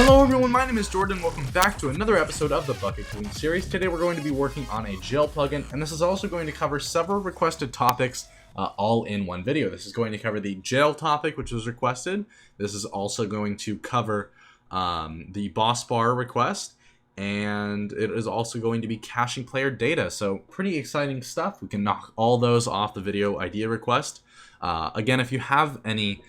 Hello everyone, my name is Jordan. Welcome back to another episode of the Bukkit Clean series. Today we're going to be working on a jail plugin, and this is also going to cover several requested topics all in one video. This is going to cover the jail topic, which was requested. This is also going to cover the BossBar request, and it is also going to be caching player data. So pretty exciting stuff. We can knock all those off the video idea request. Again, if you have any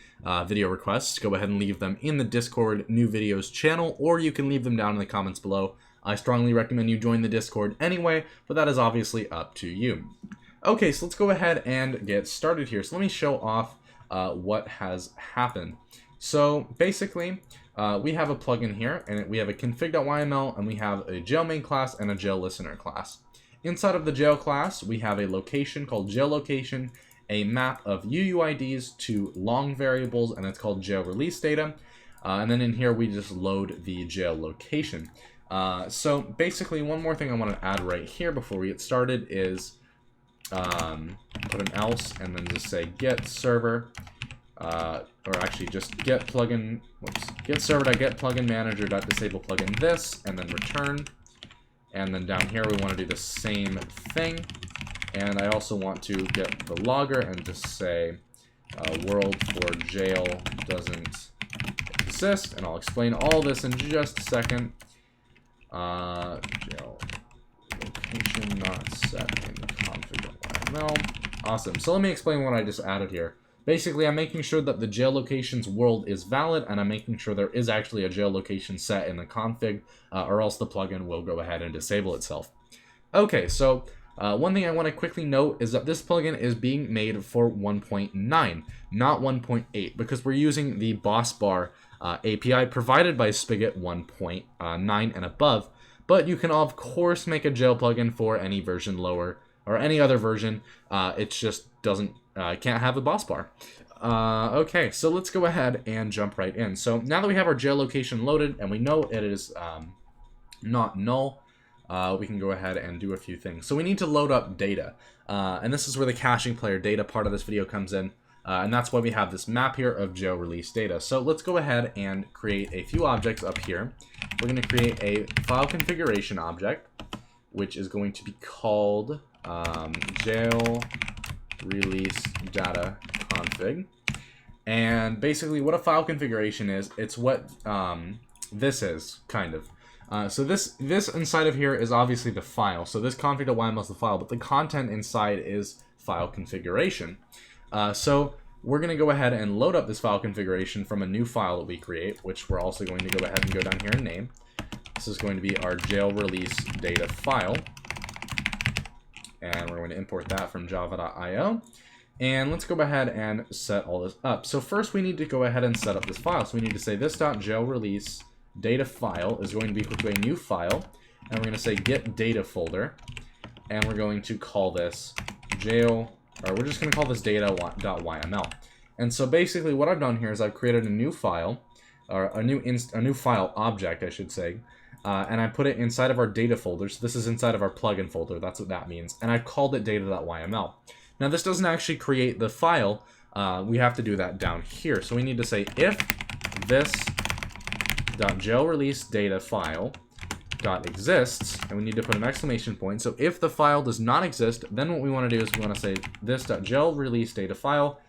video requests, go ahead and leave them in the Discord new videos channel, or you can leave them down in the comments below. I strongly recommend you join the Discord anyway, but that is obviously up to you. Okay, so let's go ahead and get started here. So let me show off what has happened. So basically, we have a plugin here, and we have a config.yml, and we have a jail main class and a jail listener class. Inside of the jail class, we have a location called jail location, a map of UUIDs to long variables, and it's called jail release data. And then in here, we just load the jail location. So basically, one more thing I want to add right here before we get started is put an else and then just say get server, or actually just get plugin, get server.get plugin manager.disable plugin this, and then return. And then down here, we want to do the same thing. And I also want to get the logger and just say world for jail doesn't exist. And I'll explain all this in just a second. Jail location not set in config.yml. Awesome. So let me explain what I just added here. Basically, I'm making sure that the jail location's world is valid, and I'm making sure there is actually a jail location set in the config, or else the plugin will go ahead and disable itself. Okay, so one thing I want to quickly note is that this plugin is being made for 1.9, not 1.8, because we're using the BossBar API provided by Spigot 1.9 and above. But you can, of course, make a jail plugin for any version lower or any other version. It just doesn't can't have a BossBar. Okay, so let's go ahead and jump right in. So now that we have our jail location loaded and we know it is not null, we can go ahead and do a few things. So we need to load up data, and this is where the caching player data part of this video comes in, and that's why we have this map here of jail release data. So let's go ahead and create a few objects up here. We're going to create a file configuration object, which is going to be called jail release data config. And basically what a file configuration is, it's what this is, kind of. So this inside of here is obviously the file. So this config.yml is the file, but the content inside is file configuration. So we're going to go ahead and load up this file configuration from a new file that we create, which we're also going to go ahead and go down here and name. This is going to be our jail release data file. And we're going to import that from java.io. And let's go ahead and set all this up. So first we need to go ahead and set up this file. So we need to say this.jailRelease data file is going to be equal to a new file, and we're going to say get data folder, and we're going to call this jail, or we're just going to call this data.yml. And so basically what I've done here is I've created a new file, or a new file object, I should say, and I put it inside of our data folder. So this is inside of our plugin folder. That's what that means. And I've called it data.yml. Now this doesn't actually create the file. We have to do that down here. So we need to say if this jail release data file exists, and we need to put an exclamation point. So if the file does not exist, then what we want to do is we want to say this jail release data file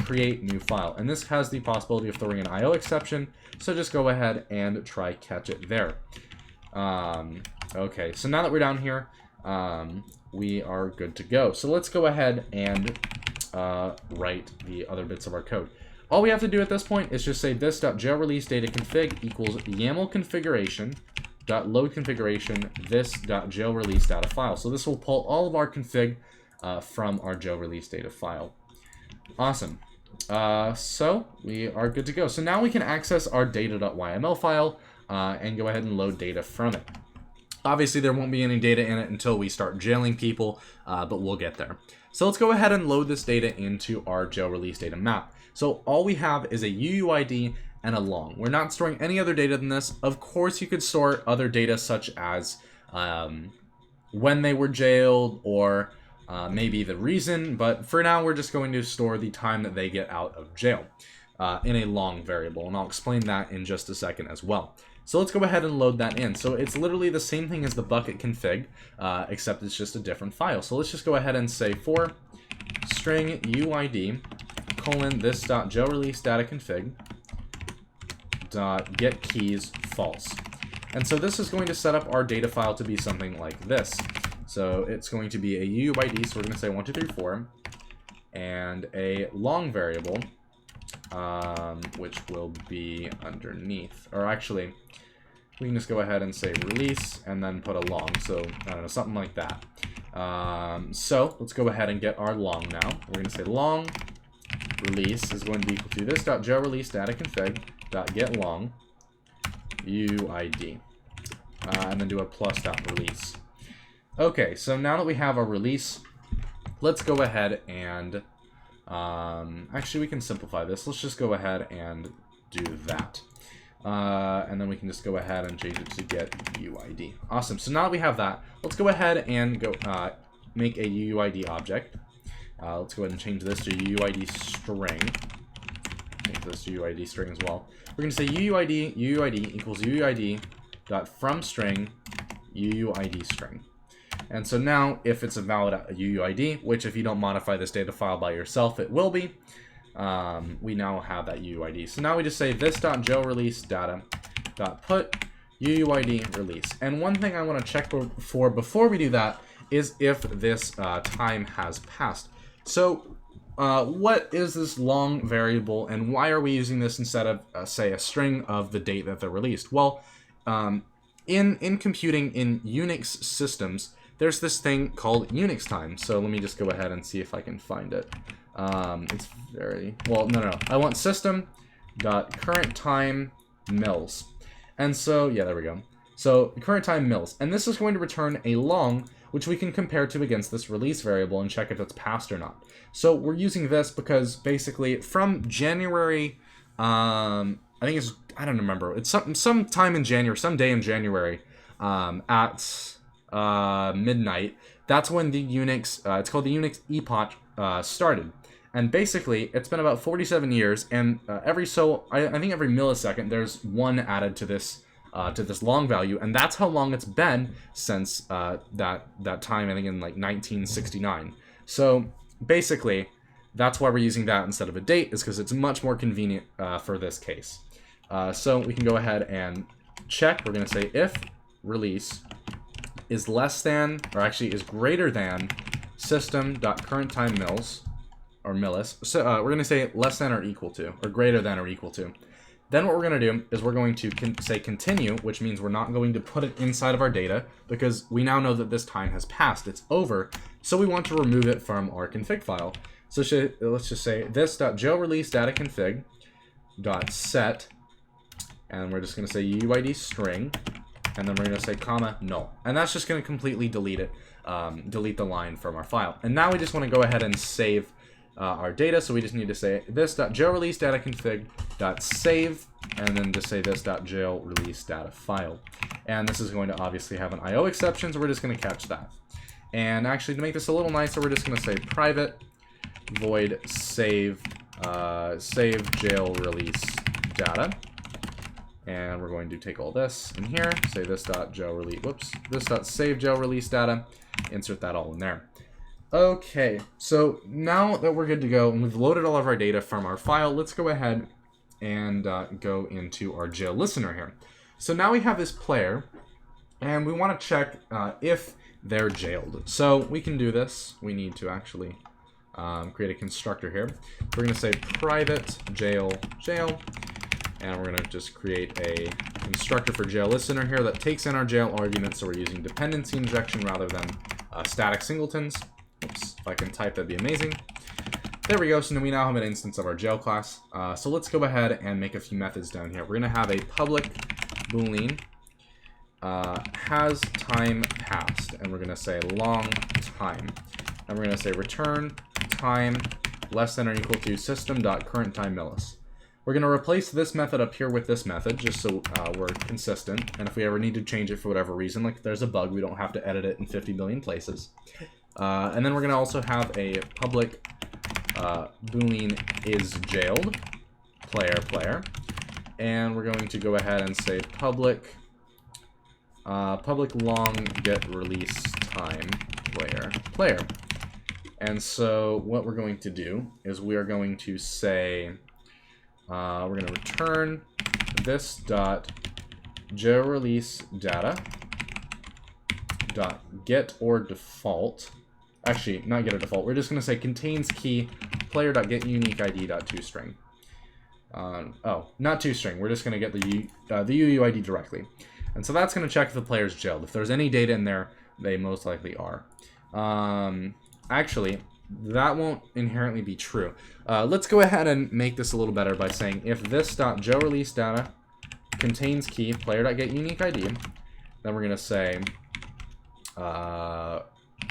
create new file, and this has the possibility of throwing an IO exception, so just go ahead and try catch it there. Okay, so now that we're down here, we are good to go. So let's go ahead and write the other bits of our code. All we have to do at this point is just say this.jailReleaseDataConfig equals YAML configuration.load configuration this.jailRelease data file. So this will pull all of our config from our jail release data file. Awesome. So we are good to go. So now we can access our data.yml file and go ahead and load data from it. Obviously, there won't be any data in it until we start jailing people, but we'll get there. So let's go ahead and load this data into our jail release data map. So all we have is a UUID and a long. We're not storing any other data than this. Of course, you could store other data such as when they were jailed or maybe the reason, but for now we're just going to store the time that they get out of jail in a long variable, and I'll explain that in just a second as well. So let's go ahead and load that in. So it's literally the same thing as the Bukkit config, except it's just a different file. So let's just go ahead and say for string UID colon this.jailrelease data config dot get keys false. And so this is going to set up our data file to be something like this. So it's going to be a UUID, so we're going to say 1, 2, 3, 4, and a long variable, which will be underneath. Or actually, we can just go ahead and say release and then put a long. So, I don't know, something like that. So let's go ahead and get our long now. We're going to say long release is going to be equal to this.jailrelease data config dot get long UID. And then do a plus.release. Okay, so now that we have our release, let's go ahead and actually we can simplify this. Let's just go ahead and do that. And then we can just go ahead and change it to get UID. Awesome. So now that we have that, let's go ahead and go make a UUID object. Let's go ahead and change this to UUID string. Change this to UUID string as well. We're going to say UUID equals UUID dot from string UUID string. And so now if it's a valid UUID, which if you don't modify this data file by yourself, it will be, we now have that UUID. So now we just say this.jailrelease data.put UUID release. And one thing I want to check for before we do that is if this time has passed. So what is this long variable and why are we using this instead of, say, a string of the date that they're released? Well, in computing in Unix systems, there's this thing called Unix Time. So let me just go ahead and see if I can find it. It's very, well, no. I want system.current_time mills. And so, yeah, there we go. So current time mills. And this is going to return a long, which we can compare to against this release variable and check if it's passed or not. So we're using this because basically from January, I think it's, I don't remember. It's some time in January, some day in January, at midnight. That's when the Unix, it's called the Unix epoch, started. And basically, it's been about 47 years, and I think every millisecond, there's one added to this long value, and that's how long it's been since that time. I think in like 1969. So basically, that's why we're using that instead of a date, is because it's much more convenient for this case. So we can go ahead and check. We're going to say if release is less than, or actually is greater than, system.current_time mills, or millis. So we're going to say less than or equal to, or greater than or equal to. Then what we're going to do is we're going to say continue, which means we're not going to put it inside of our data, because we now know that this time has passed. It's over. So we want to remove it from our config file. So let's just say this.jailrelease data config.set, and we're just going to say UUID string, and then we're going to say comma null. And that's just going to completely delete it, delete the line from our file. And now we just want to go ahead and save our data. So we just need to say this.jailrelease data config.save, and then just say this.jailrelease data file. And this is going to obviously have an IO exception, so we're just going to catch that. And actually, to make this a little nicer, we're just going to say private void save jail release data. And we're going to take all this in here, say this.save jail release data, insert that all in there. Okay, so now that we're good to go and we've loaded all of our data from our file, let's go ahead and go into our jail listener here. So now we have this player, and we want to check if they're jailed. So we can do this. We need to actually create a constructor here. We're going to say private jail, and we're going to just create a constructor for jail listener here that takes in our jail argument. So we're using dependency injection rather than static singletons. Oops, if I can type, that'd be amazing. There we go. So now we now have an instance of our jail class. So let's go ahead and make a few methods down here. We're going to have a public boolean has time passed, and we're going to say long time. And we're going to say return time less than or equal to system.current_time millis. We're going to replace this method up here with this method, just so we're consistent. And if we ever need to change it for whatever reason, like if there's a bug, we don't have to edit it in 50 million places. And then we're going to also have a public boolean is jailed, player. and we're going to go ahead and say public long get release time player. And so what we're going to do is we are going to say we're going to return this dot release data dot get or default. Actually, not get or default. We're just going to say contains key player dot get unique ID dot toString. Oh, not toString. We're just going to get the UUID directly. And so that's going to check if the player's jailed. If there's any data in there, they most likely are. Actually, that won't inherently be true. Let's go ahead and make this a little better by saying if this.joeReleaseData contains key player.getUniqueID, then we're going to say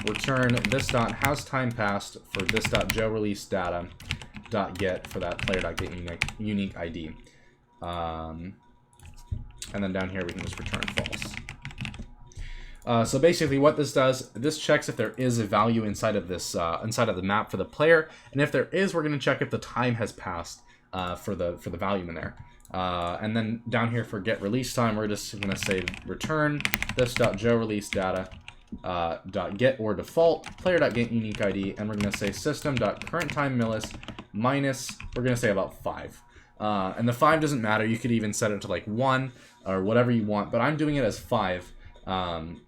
return this.hasTimePassed for this.joeReleaseData.get for that player.getUniqueID. And then down here we can just return false. So basically what this does, this checks if there is a value inside of this inside of the map for the player, and if there is, we're going to check if the time has passed for the value in there. And then down here for get release time, we're just going to say return this.joeReleaseData .get or default player.getUniqueID, and we're going to say system.currentTimeMillis minus, we're going to say about 5. And the 5 doesn't matter. You could even set it to like 1 or whatever you want, but I'm doing it as 5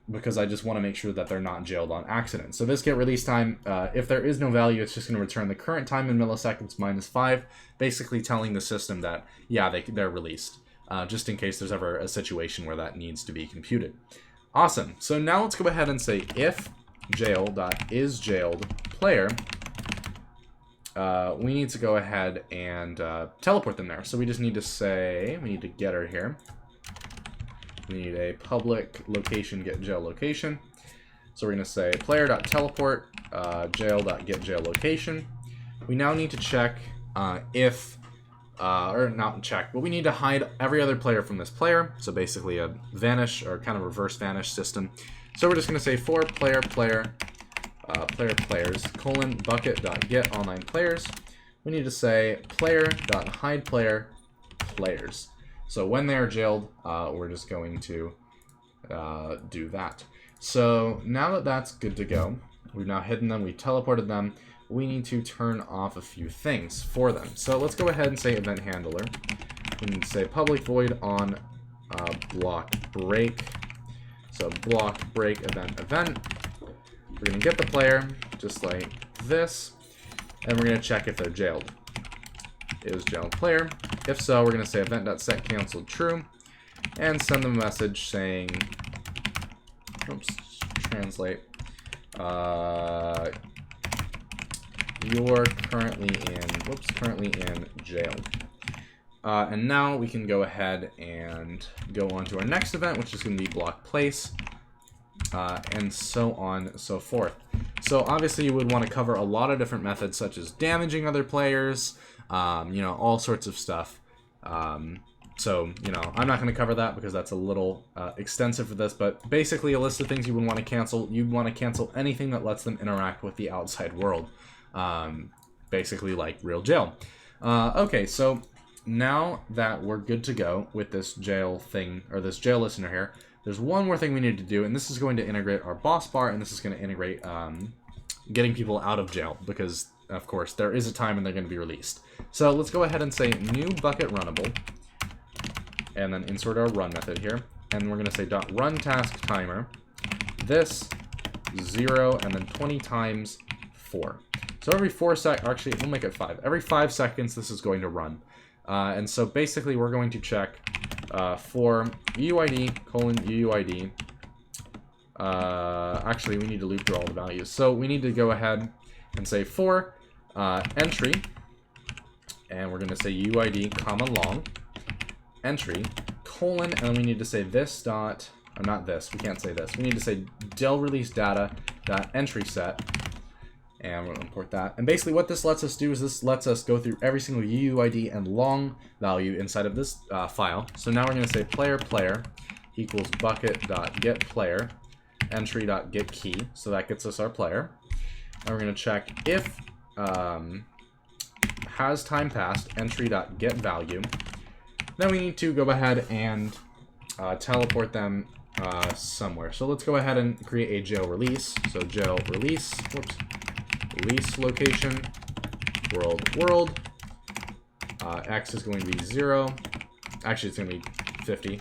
because I just want to make sure that they're not jailed on accident. So this get release time, if there is no value, it's just going to return the current time in milliseconds minus 5, basically telling the system that, yeah, they're released, just in case there's ever a situation where that needs to be computed. Awesome. So now let's go ahead and say if jail.isJailedPlayer, we need to go ahead and teleport them there. So we just need to say, we need a getter here. We need a public location get jail location. So we're going to say player.teleport jail.getJailLocation. We now need to check if, or not check, but we need to hide every other player from this player. So basically a vanish or kind of reverse vanish system. So we're just going to say for players colon bucket.get online players. We need to say player.hide player players. So when they are jailed, we're just going to do that. So now that that's good to go, we've now hidden them, we teleported them, we need to turn off a few things for them. So let's go ahead and say event handler. We need to say public void on block break. So block break event. We're going to get the player just like this, and we're going to check if they're jailed. Is jailed player. If so, we're going to say event.setCanceled true, and send them a message saying, oops, translate, you're currently in jail. And now we can go ahead and go on to our next event, which is going to be block place, and so on and so forth. So obviously you would want to cover a lot of different methods, such as damaging other players, you know, all sorts of stuff. So, you know, I'm not going to cover that because that's a little extensive for this, but basically a list of things you would want to cancel. You'd want to cancel anything that lets them interact with the outside world, basically like real jail. Okay, so now that we're good to go with this jail thing, or this jail listener here, there's one more thing we need to do, and this is going to integrate our BossBar, and this is going to integrate getting people out of jail, because of course there is a time when they're going to be released. So let's go ahead and say new bucket runnable, and then insert our run method here, and we're going to say .run task timer, this 0 and then 20 times 4. So every 4 seconds, actually we'll make it 5. Every 5 seconds this is going to run. And so basically we're going to check for UUID colon UUID. Actually, we need to loop through all the values. So we need to go ahead and say for entry, and we're going to say UUID comma long entry colon, and then we need to say this dot, or not this, we can't say this. We need to say del release data dot entry set. And we're going to import that. And basically what this lets us do is this lets us go through every single UUID and long value inside of this file. So now we're going to say player equals bucket.getPlayer entry.getKey. So that gets us our player. And we're going to check if has time passed entry.getValue. Now we need to go ahead and teleport them somewhere. So let's go ahead and create a jail release. So jail release, whoops, release location, world. X is going to be 0. Actually, it's going to be 50.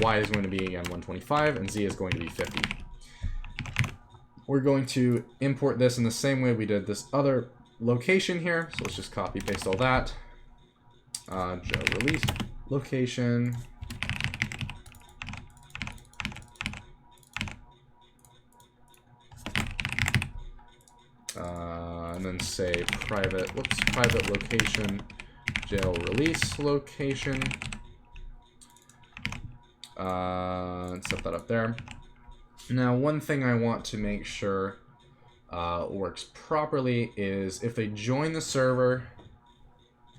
Y is going to be, again, 125, and Z is going to be 50. We're going to import this in the same way we did this other location here. So let's just copy paste all that. Jail release location. And then say private location, jail release location. Set that up there. Now, one thing I want to make sure works properly is if they join the server,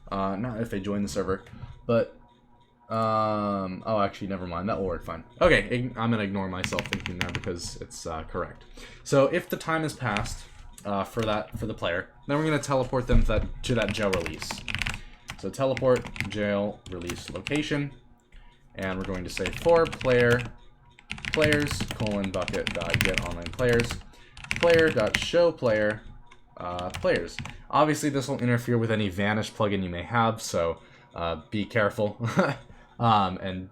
not if they join the server, but, oh, actually, never mind, that will work fine. Okay, I'm gonna ignore myself thinking that because it's correct. So if the time has passed for the player, then we're gonna teleport them to that jail release. So teleport jail release location, and we're going to say for players :bucket.get online player.show player players. Obviously, this will interfere with any vanish plugin you may have, so be careful. And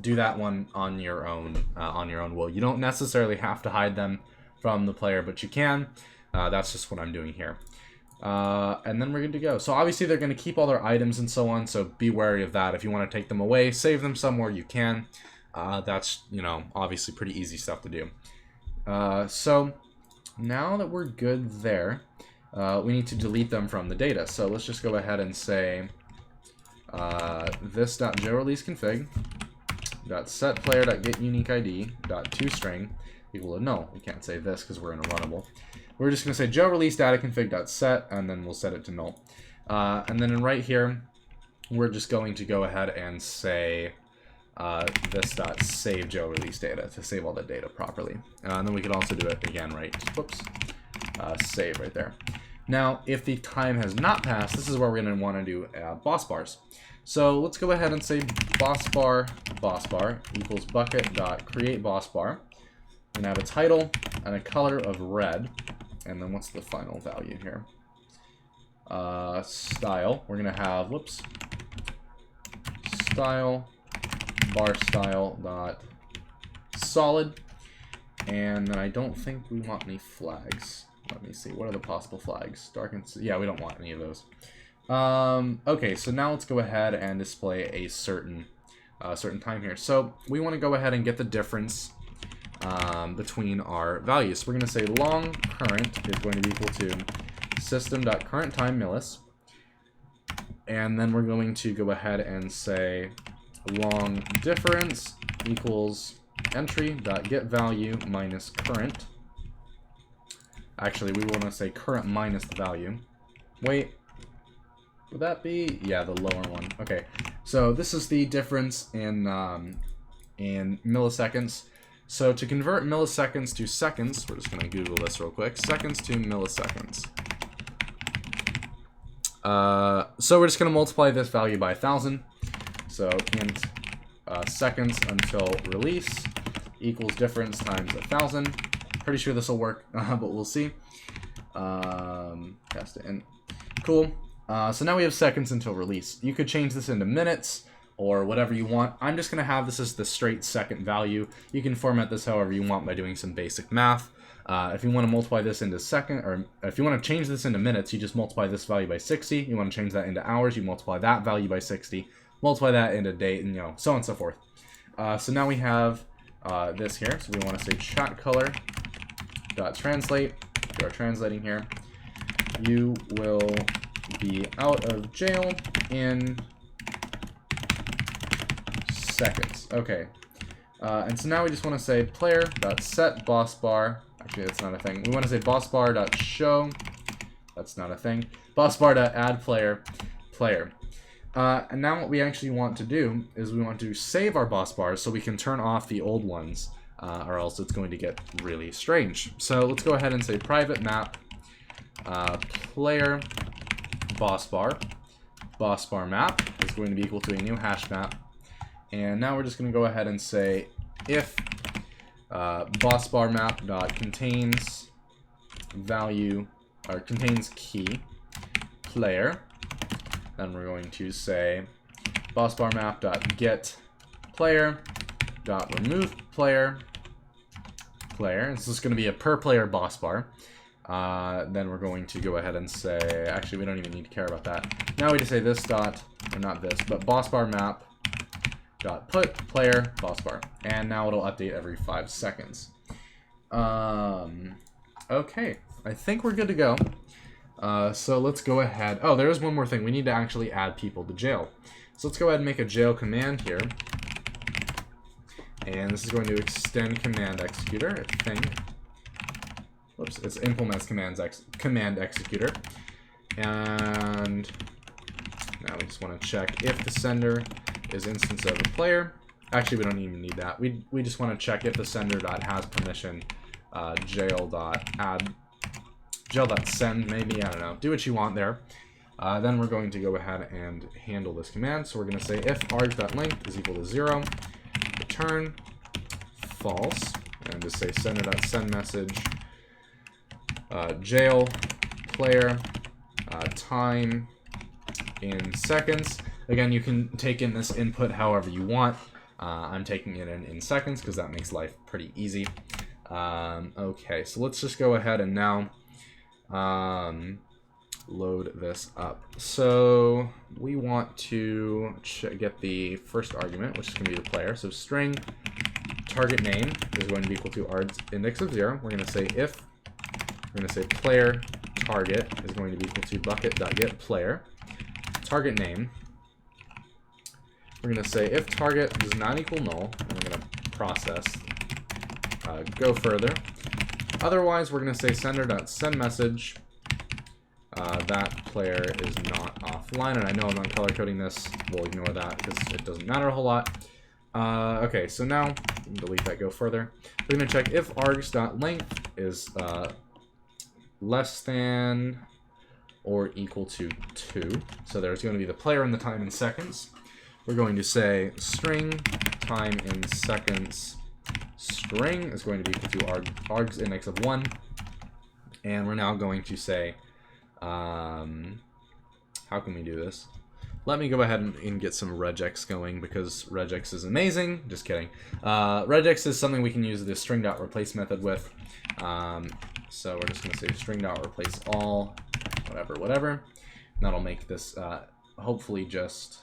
do that one on your own will. You don't necessarily have to hide them from the player, but you can. That's just what I'm doing here. And then we're good to go. So obviously they're going to keep all their items and so on, so be wary of that. If you want to take them away, save them somewhere, you can. That's, obviously pretty easy stuff to do. So now that we're good there, we need to delete them from the data. So let's just go ahead and say this.jailreleaseconfig .setPlayer.getUniqueID.toString equal to null. We can't say this because we're in a runnable. We're just going to say jailrelease.dataconfig.set, and then we'll set it to null. And then right here, we're just going to go ahead and say this.save jailrelease data to save all the data properly. And then we could also do it again, right? Whoops. Save right there. Now, if the time has not passed, this is where we're going to want to do BossBars. So let's go ahead and say BossBar equals bucket.createBossBar. We're going to have a title and a color of red. And then what's the final value here? Style. We're going to have, whoops, style, bar style dot solid. And then I don't think we want any flags. Let me see. What are the possible flags? Dark and... yeah, we don't want any of those. Okay, so now let's go ahead and display a certain time here. So we want to go ahead and get the difference between our values. So we're going to say long current is going to be equal to system.currentTime millis. And then we're going to go ahead and say long difference equals entry.getValue minus current. Actually, we want to say current minus the value. Wait, would that be? Yeah, the lower one. Okay, so this is the difference in milliseconds. So to convert milliseconds to seconds, we're just going to Google this real quick. Seconds to milliseconds. So we're just going to multiply this value by 1,000. So int seconds until release equals difference times 1,000. Pretty sure this will work, but we'll see. Cast it in. Cool. So now we have seconds until release. You could change this into minutes or whatever you want. I'm just going to have this as the straight second value. You can format this however you want by doing some basic math. If you want to multiply this into second, or if you want to change this into minutes, you just multiply this value by 60. You want to change that into hours, you multiply that value by 60. Multiply that into date, and so on and so forth. So now we have this here. So we want to say chat color dot translate. We are translating here. You will be out of jail in seconds. Okay. And so now we just want to say player dot set BossBar. Actually, that's not a thing. We want to say BossBar dot show. That's not a thing. BossBar dot add player. And now what we actually want to do is we want to save our BossBars so we can turn off the old ones, or else it's going to get really strange. So let's go ahead and say private map player BossBar. BossBar map is going to be equal to a new hash map And now we're just going to go ahead and say if BossBar map dot contains value, or contains key player. Then we're going to say BossBar map dot get player dot remove player. This is going to be a per player BossBar. Then we're going to go ahead and say, actually we don't even need to care about that. Now we just say this dot, or not this, but BossBar map dot put player BossBar, and now it'll update every 5 seconds. Okay, I think we're good to go. So let's go ahead. Oh, there's one more thing. We need to actually add people to jail. So let's go ahead and make a jail command here. And this is going to extend command executor, I think. Whoops, it's implements command executor. And now we just want to check if the sender is instance of a player. Actually, we don't even need that. We just want to check if the sender dot has permission. Jail.send, maybe, I don't know. Do what you want there. Then we're going to go ahead and handle this command. So we're going to say if args.length is equal to 0, return false, and just say sender.send message jail player time in seconds. Again, you can take in this input however you want. I'm taking it in seconds because that makes life pretty easy. Okay, so let's just go ahead and now load this up. So we want to get the first argument, which is going to be the player. So string target name is going to be equal to args index of 0. We're going to say if, we're going to say player target is going to be equal to bucket.getPlayer. Target name, we're going to say if target does not equal null, and we're going to process, go further. Otherwise, we're going to say sender.send message that player is not offline. And I know I'm not color coding this. We'll ignore that because it doesn't matter a whole lot. Okay, so now delete that, go further. We're going to check if args.length is less than or equal to 2. So there's going to be the player and the time in seconds. We're going to say string time in seconds string is going to be equal to args index of 1. And we're now going to say, how can we do this? Let me go ahead and get some regex going because regex is amazing. Just kidding. Regex is something we can use the string.replace method with. So we're just going to say string.replace all, whatever. And that'll make this hopefully just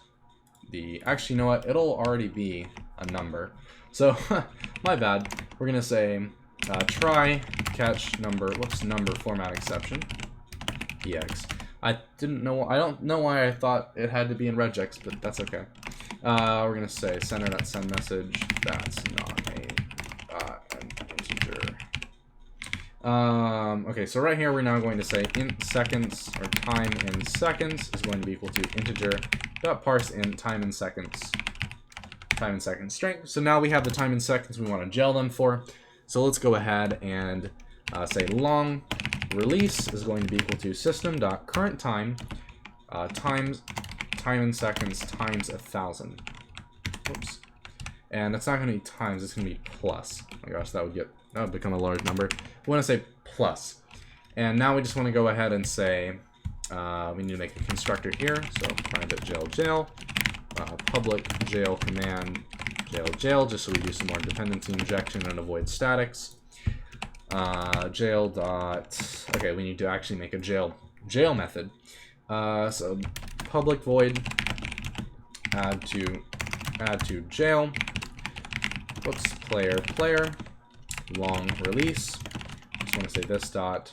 the, actually, you know what? It'll already be a number. So, my bad. We're going to say try catch number, number format exception, EX. I don't know why I thought it had to be in regex, but that's okay. We're going to say sender.send message, that's not an integer. Okay, so right here we're now going to say int seconds, or time in seconds is going to be equal to integer.parse int time in seconds string. So now we have the time in seconds we want to jail them for. So let's go ahead and say long release is going to be equal to system.currentTime times time in seconds times 1,000. Whoops. And it's not going to be times, it's going to be plus. Oh my gosh, that would become a large number. We want to say plus. And now we just want to go ahead and say, we need to make a constructor here. So private jail, public jail command jail, just so we do some more dependency injection and avoid statics. Okay, we need to actually make a jail method. So public void add to jail. Whoops, player long release. Just want to say this dot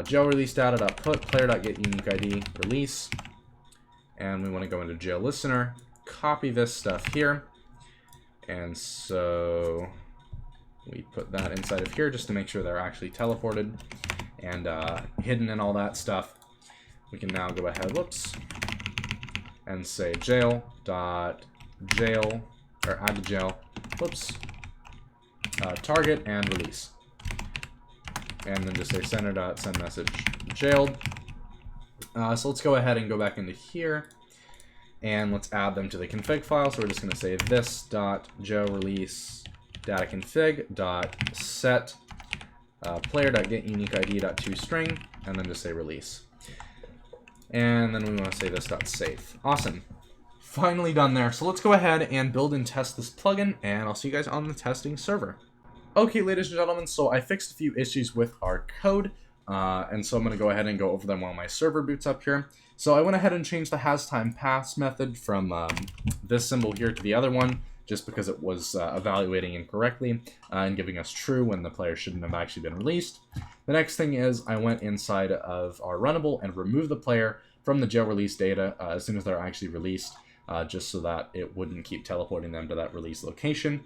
jail release data dot put player dot get unique ID release, and we want to go into jail listener. Copy this stuff here, and so we put that inside of here just to make sure they're actually teleported and hidden and all that stuff. We can now go ahead, and say jail dot jail, or add to jail, target and release, and then just say sender dot send message jailed. So let's go ahead and go back into here, and let's add them to the config file. So we're just going to say this.joe_release data config.set player.getUniqueID.toString, and then just say release. And then we want to say this.safe. Awesome. Finally done there. So let's go ahead and build and test this plugin, and I'll see you guys on the testing server. Okay, ladies and gentlemen, so I fixed a few issues with our code, and so I'm going to go ahead and go over them while my server boots up here. So I went ahead and changed the hasTimePass method from this symbol here to the other one, just because it was evaluating incorrectly and giving us true when the player shouldn't have actually been released. The next thing is I went inside of our runnable and removed the player from the jail release data as soon as they're actually released, just so that it wouldn't keep teleporting them to that release location.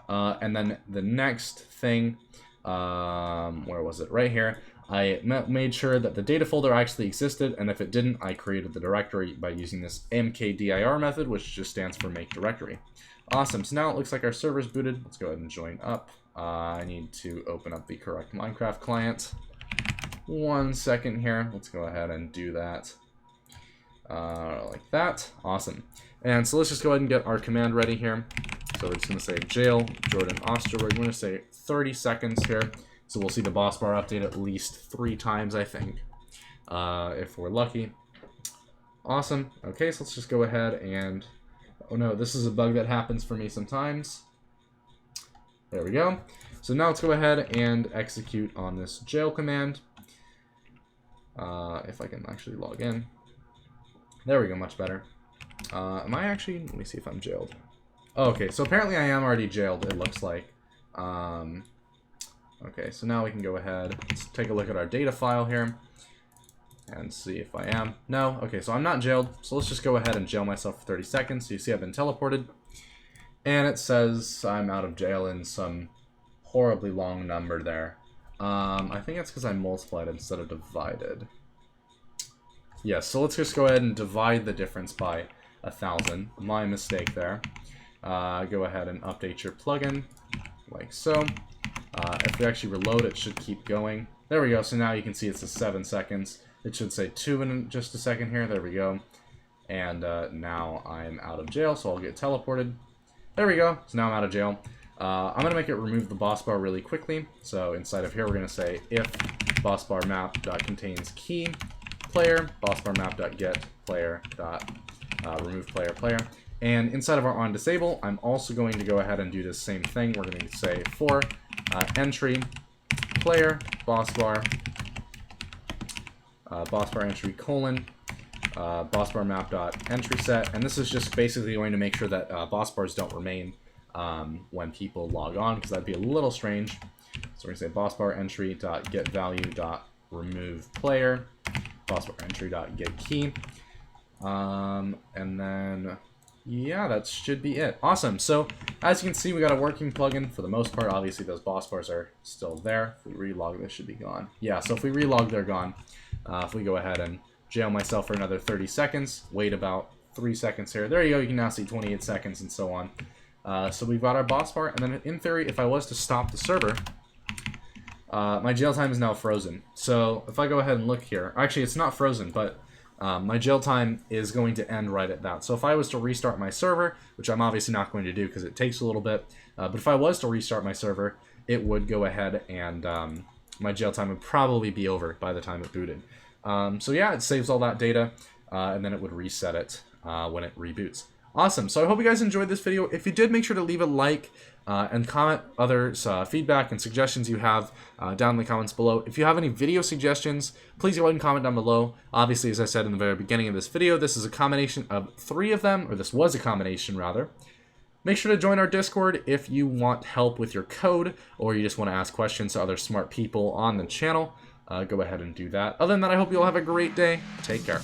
And then the next thing, where was it? Right here. I made sure that the data folder actually existed, and if it didn't, I created the directory by using this mkdir method, which just stands for make directory. Awesome, so now it looks like our server's booted. Let's go ahead and join up. I need to open up the correct Minecraft client. 1 second here. Let's go ahead and do that. Like that. Awesome. And so let's just go ahead and get our command ready here. So we're just going to say jail Jordan Oster. We're going to say 30 seconds here. So we'll see the BossBar update at least 3 times, I think, if we're lucky. Awesome. Okay, so let's just go ahead and... Oh no, this is a bug that happens for me sometimes. There we go. So now let's go ahead and execute on this jail command. If I can actually log in. There we go, much better. Am I actually... Let me see if I'm jailed. Oh, okay, so apparently I am already jailed, it looks like. Okay, so now we can go ahead, let's take a look at our data file here and see if I am. No, okay, so I'm not jailed, so let's just go ahead and jail myself for 30 seconds. So you see I've been teleported, and it says I'm out of jail in some horribly long number there. I think it's because I multiplied instead of divided. Yes, so let's just go ahead and divide the difference by 1,000. My mistake there. Go ahead and update your plugin, like so. If we actually reload, it should keep going. There we go. So now you can see it says 7 seconds. It should say 2 in just a second here. There we go. And now I'm out of jail, so I'll get teleported. There we go. So now I'm out of jail. I'm going to make it remove the BossBar really quickly. So inside of here, we're going to say if BossBar map.contains key player, BossBar map.get player remove player. And inside of our onDisable, I'm also going to go ahead and do the same thing. We're going to say for entry player BossBar entry colon BossBar map.entry set, and this is just basically going to make sure that BossBars don't remain when people log on, because that'd be a little strange. So we're going to say BossBar entry.get value.remove player, BossBar entry.get key, and then yeah, that should be it. Awesome. So as you can see, we got a working plugin for the most part. Obviously, those BossBars are still there. If we relog, this should be gone. Yeah, so if we relog, they're gone. If we go ahead and jail myself for another 30 seconds, wait about 3 seconds here. There you go. You can now see 28 seconds and so on. So we've got our BossBar, and then in theory, if I was to stop the server, my jail time is now frozen. So if I go ahead and look here, actually it's not frozen, but my jail time is going to end right at that. So if I was to restart my server, which I'm obviously not going to do because it takes a little bit, but if I was to restart my server, it would go ahead and my jail time would probably be over by the time it booted. So yeah, it saves all that data, and then it would reset it when it reboots. Awesome. So I hope you guys enjoyed this video. If you did, make sure to leave a like and comment other feedback and suggestions you have down in the comments below. If you have any video suggestions, please go ahead and comment down below. Obviously, as I said in the very beginning of this video, this is a combination of 3 of them, or this was a combination rather. Make sure to join our Discord if you want help with your code, or you just want to ask questions to other smart people on the channel. Go ahead and do that. Other than that, I hope you all have a great day. Take care.